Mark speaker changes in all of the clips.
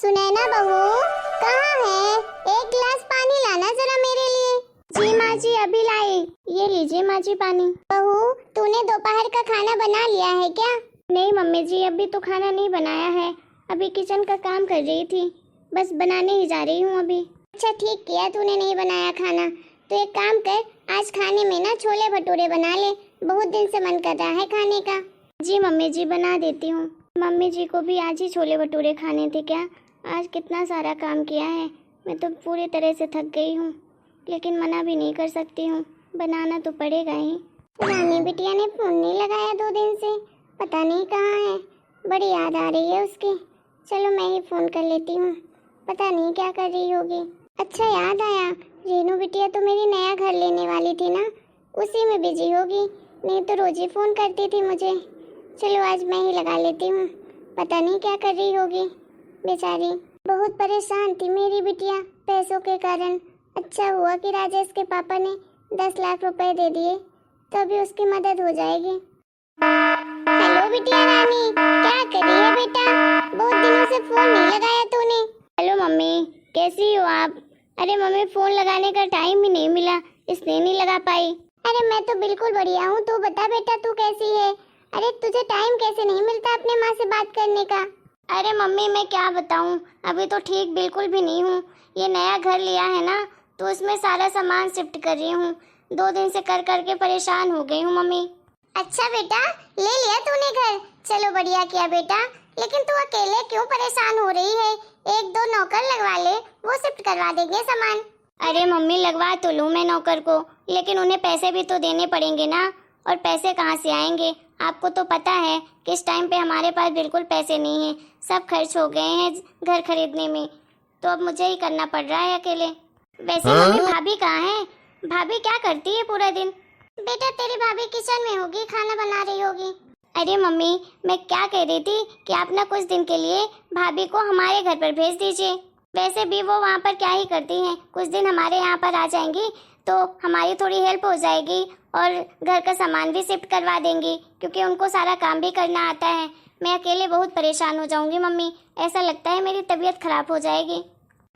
Speaker 1: सुनैना बहू, कहाँ है? एक गिलास पानी लाना जरा मेरे लिए। जी माँ जी, अभी लाई। ये लीजिए माँ जी पानी। बहू, तूने दोपहर का खाना बना लिया है क्या? नहीं मम्मी जी, अभी तो खाना नहीं बनाया है। अभी किचन का काम कर रही थी, बस बनाने ही जा रही हूँ अभी। अच्छा ठीक किया तूने नहीं बनाया खाना। तो एक काम कर, आज खाने में ना छोले भटूरे बना ले, बहुत दिन से मन कर रहा है खाने का। जी मम्मी जी, बना देती हूँ। मम्मी जी को भी आज ही छोले भटूरे खाने थे क्या? आज कितना सारा काम किया है, मैं तो पूरी तरह से थक गई हूँ, लेकिन मना भी नहीं कर सकती हूँ, बनाना तो पड़ेगा ही। रानी बिटिया ने फोन नहीं लगाया 2 दिन से, पता नहीं कहाँ है। बड़ी याद आ रही है उसकी। चलो मैं ही फोन कर लेती हूँ, पता नहीं क्या कर रही होगी। अच्छा याद आया, रेनू बिटिया तो मेरी नया घर लेने वाली थी ना, उसी में बिजी होगी, नहीं तो रोज ही फोन करती थी मुझे। चलो आज मैं ही लगा लेती हूँ, पता नहीं क्या कर रही होगी बेचारी। बहुत परेशान थी मेरी बिटिया पैसों के कारण। अच्छा हुआ कि राजेश के पापा ने 10 लाख रुपए दे दिए, तो अभी उसकी मदद हो जाएगी। हेलो बिटिया रानी, क्या कर रही है बेटा? बहुत दिनों से फोन नहीं लगाया तूने। हेलो मम्मी, कैसी हो आप? अरे मम्मी, फोन लगाने का टाइम ही नहीं मिला, इसलिए नहीं लगा पाई। अरे मैं तो बिल्कुल बढ़िया हूँ, तू बता बेटा तू कैसी है? अरे तुझे टाइम कैसे नहीं मिलता अपने माँ से बात करने का? अरे मम्मी मैं क्या बताऊँ, अभी तो ठीक बिल्कुल भी नहीं हूँ। ये नया घर लिया है ना, तो उसमें सारा सामान शिफ्ट कर रही हूँ। 2 दिन से कर करके परेशान हो गई हूँ मम्मी। अच्छा बेटा, ले लिया तूने घर? चलो बढ़िया किया बेटा, लेकिन तू अकेले क्यों परेशान हो रही है? 1-2 नौकर लगवा ले, वो शिफ्ट करवा देंगे सामान। अरे मम्मी, लगवा तो लूँ मैं नौकर को, लेकिन उन्हें पैसे भी तो देने पड़ेंगे ना, और पैसे कहाँ से आएंगे? आपको तो पता है कि इस टाइम पे हमारे पास बिल्कुल पैसे नहीं है, सब खर्च हो गए हैं घर खरीदने में, तो अब मुझे ही करना पड़ रहा है अकेले। वैसे मम्मी भाभी कहाँ है? भाभी क्या करती है पूरा दिन? बेटा तेरी भाभी किचन में होगी, खाना बना रही होगी। अरे मम्मी, मैं क्या कह रही थी कि आप ना कुछ दिन के लिए भाभी को हमारे घर पर भेज दीजिए। वैसे भी वो वहाँ पर क्या ही करती हैं, कुछ दिन हमारे यहाँ पर आ जाएंगी तो हमारी थोड़ी हेल्प हो जाएगी, और घर का सामान भी शिफ्ट करवा देंगी, क्योंकि उनको सारा काम भी करना आता है। मैं अकेले बहुत परेशान हो जाऊंगी मम्मी, ऐसा लगता है मेरी तबीयत खराब हो जाएगी।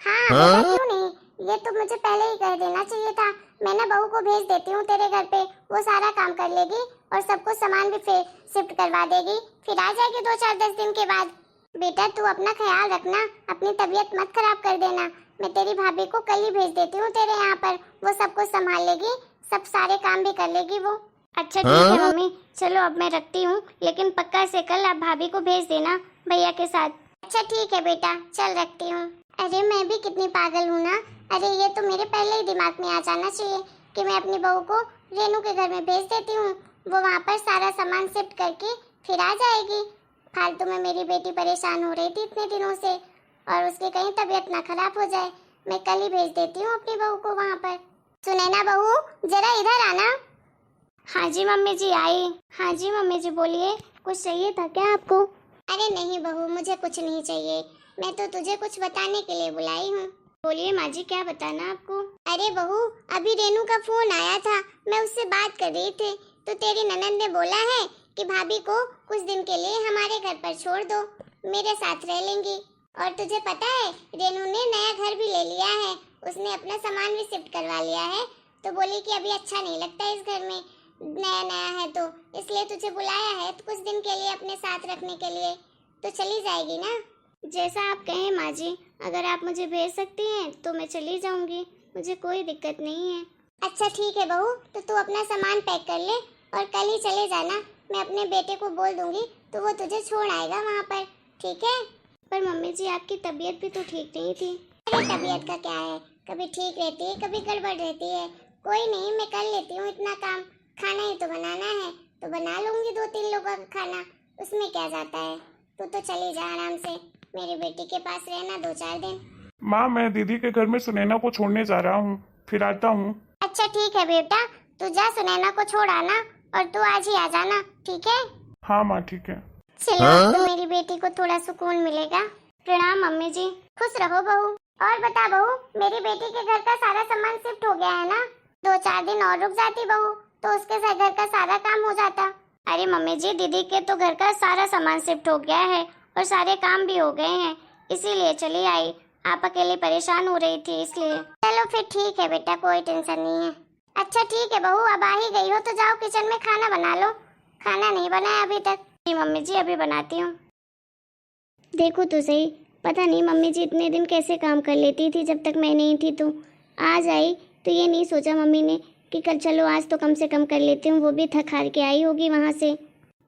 Speaker 1: हाँ बेटा क्यों नहीं, ये तो मुझे पहले ही कह देना चाहिए था। मैं ना बहू को भेज देती हूँ तेरे घर पे, वो सारा काम कर लेगी और सब कुछ सामान भी शिफ्ट करवा देगी, फिर आ जाएगी 2-4-10 दिन के बाद। बेटा तू अपना ख्याल रखना, अपनी तबीयत मत खराब कर देना। मैं तेरी भाभी को कल ही भेज देती हूँ तेरे यहाँ पर, वो सब कुछ संभाल लेगी, सब सारे काम भी कर लेगी वो। अच्छा ठीक है मम्मी, चलो अब मैं रखती हूँ, लेकिन पक्का से कल आप भाभी को भेज देना भैया के साथ। अच्छा ठीक है बेटा, चल रखती हूँ। अरे मैं भी कितनी पागल हूँ ना, अरे ये तो मेरे पहले ही दिमाग में आ जाना चाहिए कि मैं अपनी बहू को रेनू के घर में भेज देती हूँ, वो वहाँ पर सारा सामान शिफ्ट करके फिर आ जाएगी। फालतू में मेरी बेटी परेशान हो रही थी इतने दिनों से, और उसकी कहीं तबीयत ना खराब हो जाए। मैं कल ही भेज देती हूँ अपनी बहू को वहाँ पर। सुनैना बहू, जरा इधर आना। हाँ जी मम्मी जी आई। हाँ जी मम्मी जी बोलिए, कुछ चाहिए था क्या आपको? अरे नहीं बहू, मुझे कुछ नहीं चाहिए, मैं तो तुझे कुछ बताने के लिए बुलाई हूँ। बोलिए माँ जी, क्या बताना आपको? अरे बहू, अभी रेनू का फोन आया था, मैं उससे बात कर रही थी, तो तेरी ननद ने बोला है कि भाभी को कुछ दिन के लिए हमारे घर पर छोड़ दो, मेरे साथ रह लेंगी। और तुझे पता है रेनू ने नया घर भी ले लिया है, उसने अपना सामान भी शिफ्ट करवा लिया है, तो बोली कि अभी अच्छा नहीं लगता इस घर में, नया नया है तो इसलिए तुझे बुलाया है, तो कुछ दिन के लिए अपने साथ रखने के लिए। तो चली जाएगी ना? जैसा आप कहें माँ जी, अगर आप मुझे भेज सकती हैं तो मैं चली जाऊंगी, मुझे कोई दिक्कत नहीं है। अच्छा ठीक है बहू, तो तू अपना सामान पैक कर ले और कल ही चले जाना, मैं अपने बेटे को बोल दूंगी तो वो तुझे छोड़ आएगा वहाँ पर, ठीक है? पर मम्मी जी आपकी तबीयत भी तो ठीक नहीं थी। अरे तबीयत का क्या है, कभी ठीक रहती है कभी गड़बड़ रहती है। कोई नहीं, मैं कर लेती हूँ इतना काम, खाना ही तो बनाना है तो बना लूंगी 2-3 लोगों का खाना, उसमें क्या जाता है। तू तो चली जा आराम से, मेरी बेटी के पास रहना 2-4 दिन।
Speaker 2: माँ मैं दीदी के घर में सुनैना को छोड़ने जा रहा हूँ, फिर आता हूँ।
Speaker 1: अच्छा ठीक है बेटा, तू जा सुनैना को छोड़ आना और तू आज ही आ जाना, ठीक है?
Speaker 2: हाँ माँ ठीक है।
Speaker 1: चलो तो मेरी बेटी को थोड़ा सुकून मिलेगा। प्रणाम मम्मी जी। खुश रहो बहू। और बता बहू, मेरी बेटी के घर का सारा सामान शिफ्ट हो गया है ना? 2-4 दिन और रुक जाती बहू, तो उसके साथ घर का सारा काम हो जाता। अरे मम्मी जी, दीदी के तो घर का सारा सामान शिफ्ट हो गया है और सारे काम भी हो गए हैं, इसीलिए चली आई। आप अकेले परेशान हो रही थी इसलिए। चलो फिर ठीक है बेटा, कोई टेंशन नहीं है। अच्छा ठीक है बहू, अब आ ही गई हो तो जाओ किचन में खाना बना लो। खाना नहीं बनाया अभी तक? जी मम्मी जी, अभी बनाती हूँ। देखो तो सही, पता नहीं मम्मी जी इतने दिन कैसे काम कर लेती थी जब तक मैं नहीं थी। तो आज आई तो ये नहीं सोचा मम्मी ने कि कल चलो आज तो कम से कम कर लेती हूँ। वो भी थक हार के आई होगी वहाँ से।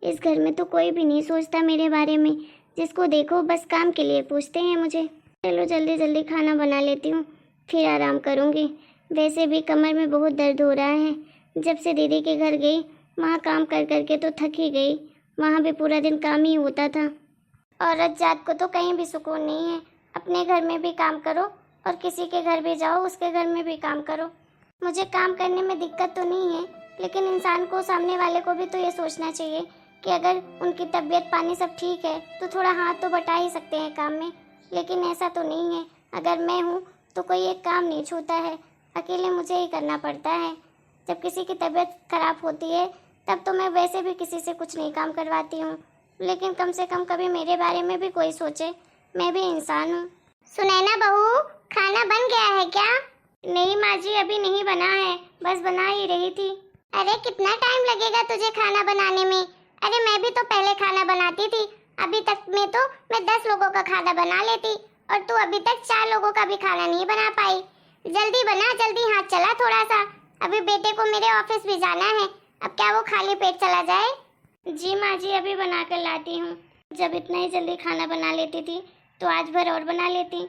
Speaker 1: इस घर में तो कोई भी नहीं सोचता मेरे बारे में। जिसको देखो बस काम के लिए पूछते हैं मुझे। चलो जल्दी जल्दी खाना बना लेती हूँ, फिर आराम करूँगी। वैसे भी कमर में बहुत दर्द हो रहा है। जब से दीदी के घर गई वहाँ काम कर करके तो थक ही गई। वहाँ भी पूरा दिन काम ही होता था। औरत जात को तो कहीं भी सुकून नहीं है। अपने घर में भी काम करो और किसी के घर भी जाओ उसके घर में भी काम करो। मुझे काम करने में दिक्कत तो नहीं है, लेकिन इंसान को, सामने वाले को भी तो ये सोचना चाहिए कि अगर उनकी तबीयत पानी सब ठीक है तो थोड़ा हाथ तो बटा ही सकते हैं काम में। लेकिन ऐसा तो नहीं है। अगर मैं हूँ तो कोई एक काम नहीं छूता है, अकेले मुझे ही करना पड़ता है। जब किसी की तबीयत खराब होती है तब तो मैं वैसे भी किसी से कुछ नहीं काम करवाती हूँ, लेकिन कम से कम कभी मेरे बारे में भी कोई सोचे। मैं भी इंसान हूँ। सुनैना बहू, खाना बन गया है क्या? नहीं माँ जी, अभी नहीं बना है, बस बना ही रही थी। अरे कितना टाइम लगेगा तुझे खाना बनाने में? अरे मैं भी तो पहले खाना बनाती थी। अभी तक में तो मैं 10 लोगों का खाना बना लेती और तू अभी तक 4 लोगों का भी खाना नहीं बना पाई। जल्दी बना, जल्दी हाथ चला थोड़ा सा। अभी बेटे को मेरे ऑफिस भी जाना है। अब क्या वो खाली पेट चला जाए? जी माँ जी, अभी बना कर लाती हूँ। जब इतना ही जल्दी खाना बना लेती थी तो आज भर और बना लेती।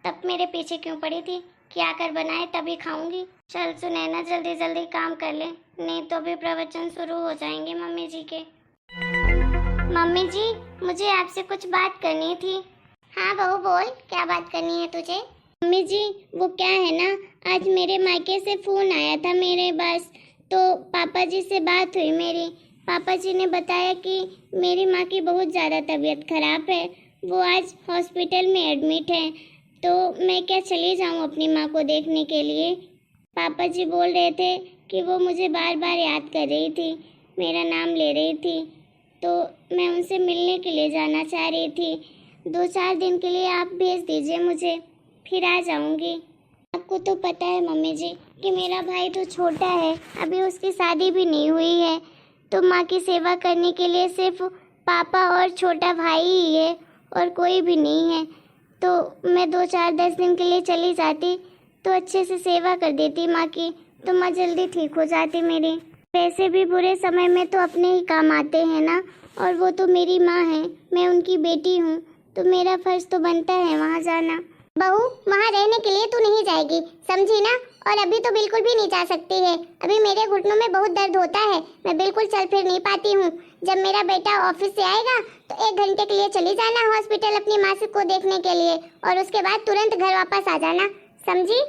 Speaker 1: तब मेरे पीछे क्यों पड़ी थी कि आकर बनाए तभी खाऊंगी। चल सुनैना जल्दी जल्दी काम कर ले, नहीं तो अभी प्रवचन शुरू हो जाएंगे मम्मी जी के। मम्मी जी, मुझे आपसे कुछ बात करनी थी। हाँ बहू बोल, क्या बात करनी है तुझे? मम्मी जी वो क्या है ना, आज मेरे मायके से फोन आया था मेरे पास। तो पापा जी से बात हुई मेरी। पापा जी ने बताया कि मेरी माँ की बहुत ज़्यादा तबीयत खराब है, वो आज हॉस्पिटल में एडमिट है। तो मैं क्या चली जाऊँ अपनी माँ को देखने के लिए? पापा जी बोल रहे थे कि वो मुझे बार बार याद कर रही थी, मेरा नाम ले रही थी, तो मैं उनसे मिलने के लिए जाना चाह रही थी। 2-4 दिन के लिए आप भेज दीजिए मुझे, फिर आ जाऊंगी। आपको तो पता है मम्मी जी कि मेरा भाई तो छोटा है, अभी उसकी शादी भी नहीं हुई है। तो माँ की सेवा करने के लिए सिर्फ पापा और छोटा भाई ही है और कोई भी नहीं है। तो मैं 2-4-10 दिन के लिए चली जाती तो अच्छे से सेवा कर देती माँ की, तो माँ जल्दी ठीक हो जाती मेरी। वैसे भी बुरे समय में तो अपने ही काम आते हैं ना, और वो तो मेरी माँ है, मैं उनकी बेटी हूँ, तो मेरा फर्ज तो बनता है वहाँ जाना। बहू, वहाँ रहने के लिए तू नहीं जाएगी, समझी ना? और अभी तो बिल्कुल भी नहीं जा सकती है। अभी मेरे घुटनों में बहुत दर्द होता है, मैं बिल्कुल चल फिर नहीं पाती हूँ। जब मेरा बेटा ऑफिस से आएगा तो 1 घंटे के लिए चली जाना हॉस्पिटल अपनी माँ को देखने के लिए, और उसके बाद तुरंत घर वापस आ जाना, समझी?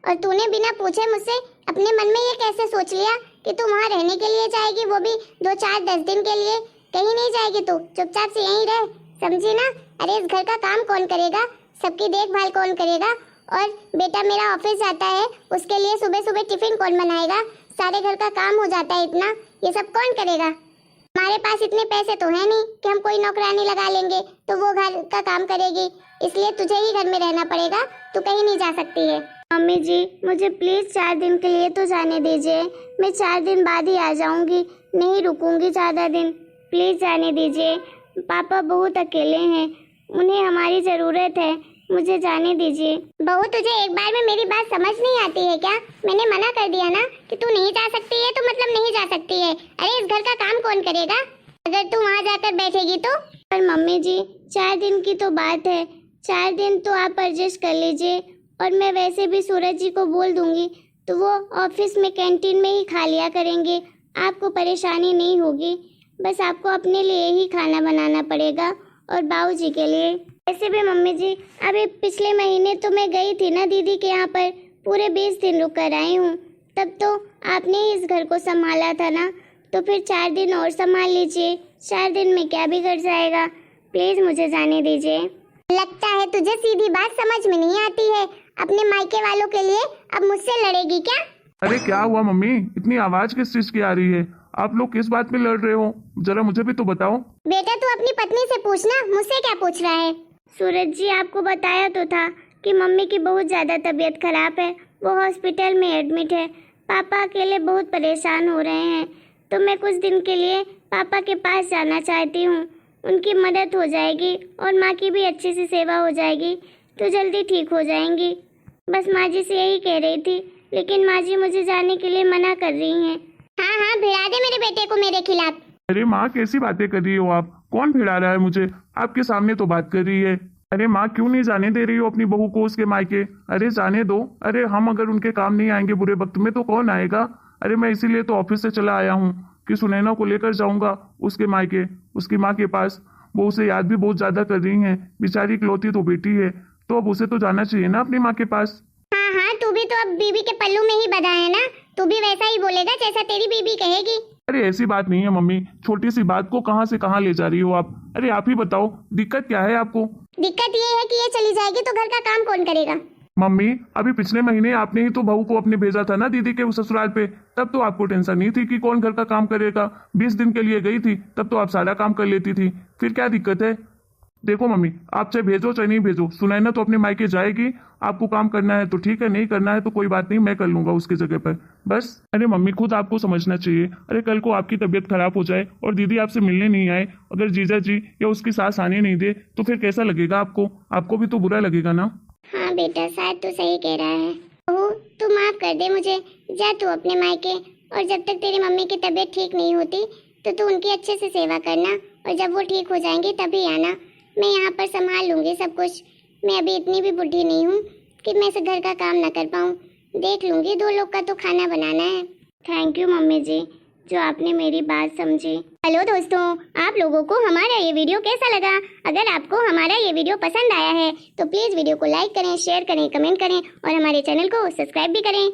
Speaker 1: और तूने बिना पूछे मुझसे अपने मन में ये कैसे सोच लिया कि तू वहाँ रहने के लिए जाएगी, वो भी 2-4-10 दिन के लिए? कहीं नहीं जाएगी तू, चुपचाप से यहीं रह, समझी ना? अरे इस घर का काम कौन करेगा, सबकी देखभाल कौन करेगा? और बेटा मेरा ऑफिस जाता है, उसके लिए सुबह सुबह टिफिन कौन बनाएगा? सारे घर का काम हो जाता है इतना, ये सब कौन करेगा? हमारे पास इतने पैसे तो है नहीं कि हम कोई नौकरानी लगा लेंगे तो वो घर का काम करेगी, इसलिए तुझे ही घर में रहना पड़ेगा, तू कहीं नहीं जा सकती है। मम्मी जी मुझे प्लीज 4 दिन के लिए तो जाने दीजिए, मैं 4 दिन बाद ही आ जाऊंगी, नहीं रुकूंगी ज़्यादा दिन, प्लीज जाने दीजिए। पापा बहुत अकेले हैं, उन्हें हमारी ज़रूरत है, मुझे जाने दीजिए। बहू तुझे एक बार में मेरी बात समझ नहीं आती है क्या? मैंने मना कर दिया ना कि तू नहीं जा सकती है तो मतलब नहीं जा सकती है। अरे इस घर का काम कौन करेगा अगर तू वहाँ जाकर बैठेगी तो? पर मम्मी जी 4 दिन की तो बात है, 4 दिन तो आप एडजस्ट कर लीजिए, और मैं वैसे भी सूरज जी को बोल दूंगी तो वो ऑफिस में कैंटीन में ही खा लिया करेंगे, आपको परेशानी नहीं होगी। बस आपको अपने लिए ही खाना बनाना पड़ेगा और बाबूजी के लिए। ऐसे भी मम्मी जी अभी पिछले महीने तो मैं गई थी ना दीदी के यहाँ पर, पूरे 20 दिन रुक कर आई हूँ, तब तो आपने ही इस घर को संभाला था ना, तो फिर 4 दिन और संभाल लीजिए, 4 दिन में क्या बिगड़ जाएगा, प्लीज मुझे जाने दीजिए। लगता है तुझे सीधी बात समझ में नहीं आती है, अपने मायके वालों के लिए अब मुझसे लड़ेगी क्या?
Speaker 2: अरे क्या हुआ मम्मी, इतनी आवाज किस चीज की आ रही है? आप लोग किस बात पे लड़ रहे हो, जरा मुझे भी तो बताओ।
Speaker 1: बेटा तू अपनी पत्नी से पूछना, मुझसे क्या पूछ रहा है? सूरज जी, आपको बताया तो था कि मम्मी की बहुत ज़्यादा तबीयत खराब है, वो हॉस्पिटल में एडमिट है। पापा अकेले बहुत परेशान हो रहे हैं, तो मैं कुछ दिन के लिए पापा के पास जाना चाहती हूँ। उनकी मदद हो जाएगी और माँ की भी अच्छी सी सेवा हो जाएगी, तो जल्दी ठीक हो जाएंगी। बस माँ जी से यही कह रही थी, लेकिन माँ जी मुझे जाने के लिए मना कर रही हैं। हाँ हाँ, भिड़ा दे मेरे बेटे को मेरे खिलाफ।
Speaker 2: अरे माँ, कैसी बातें कर रही हो आप? कौन भिड़ा रहा है मुझे? आपके सामने तो बात कर रही है। अरे माँ, क्यों नहीं जाने दे रही हो अपनी बहू को उसके मायके? अरे जाने दो। अरे हम अगर उनके काम नहीं आएंगे बुरे वक्त में तो कौन आएगा? अरे मैं इसीलिए तो ऑफिस से चला आया हूँ कि सुनैना को लेकर जाऊंगा उसके मायके, उसकी माँ के पास। वो उसे याद भी बहुत ज्यादा कर रही है, बेचारी इकलौती तो बेटी है, तो अब उसे तो जाना चाहिए ना अपनी माँ के पास।
Speaker 1: हाँ हाँ, तू भी तो अब बीबी के पल्लू में ही बंधा है ना, तू भी वैसा ही बोलेगा जैसा तेरी बीबी कहेगी।
Speaker 2: अरे ऐसी बात नहीं है मम्मी, छोटी सी बात को कहाँ से कहाँ ले जा रही हो आप? अरे आप ही बताओ, दिक्कत क्या है आपको?
Speaker 1: दिक्कत ये है कि ये चली जाएगी तो घर का काम कौन करेगा?
Speaker 2: मम्मी, अभी पिछले महीने आपने ही तो बहू को अपने भेजा था ना दीदी के उस ससुराल पे। तब तो आपको टेंशन नहीं थी कि कौन घर का काम करेगा। 20 दिन के लिए गई थी, तब तो आप सारा काम कर लेती थी। फिर क्या दिक्कत है? देखो मम्मी, आप चाहे भेजो चाहे नहीं भेजो, सुनैना तो अपने मायके जाएगी। आपको काम करना है तो ठीक है, नहीं करना है तो कोई बात नहीं, मैं कर लूंगा उसकी जगह पर, बस। अरे मम्मी, खुद आपको समझना चाहिए। अरे कल को आपकी तबीयत खराब हो जाए और दीदी आपसे मिलने नहीं आए, अगर जीजा जी या उसकी सास आने नहीं दे, तो फिर कैसा लगेगा आपको? आपको भी तो बुरा लगेगा ना।
Speaker 1: हाँ बेटा, शायद तू सही कह रहा है। बहू, तू माफ कर दे मुझे, जा तू अपने मायके, और जब तक तेरी मम्मी की तबीयत ठीक नहीं होती तो तू उनकी अच्छे से सेवा करना, और जब वो ठीक हो जाएंगी तभी आना। मैं यहाँ पर संभाल लूंगी सब कुछ। मैं अभी इतनी भी बुढ़ी नहीं हूँ कि मैं से घर का काम ना कर पाऊँ। देख लूंगी, 2 लोग का तो खाना बनाना है। थैंक यू मम्मी जी, जो आपने मेरी बात समझी। हेलो दोस्तों, आप लोगों को हमारा ये वीडियो कैसा लगा? अगर आपको हमारा ये वीडियो पसंद आया है तो प्लीज़ वीडियो को लाइक करें, शेयर करें, कमेंट करें और हमारे चैनल को सब्सक्राइब भी करें।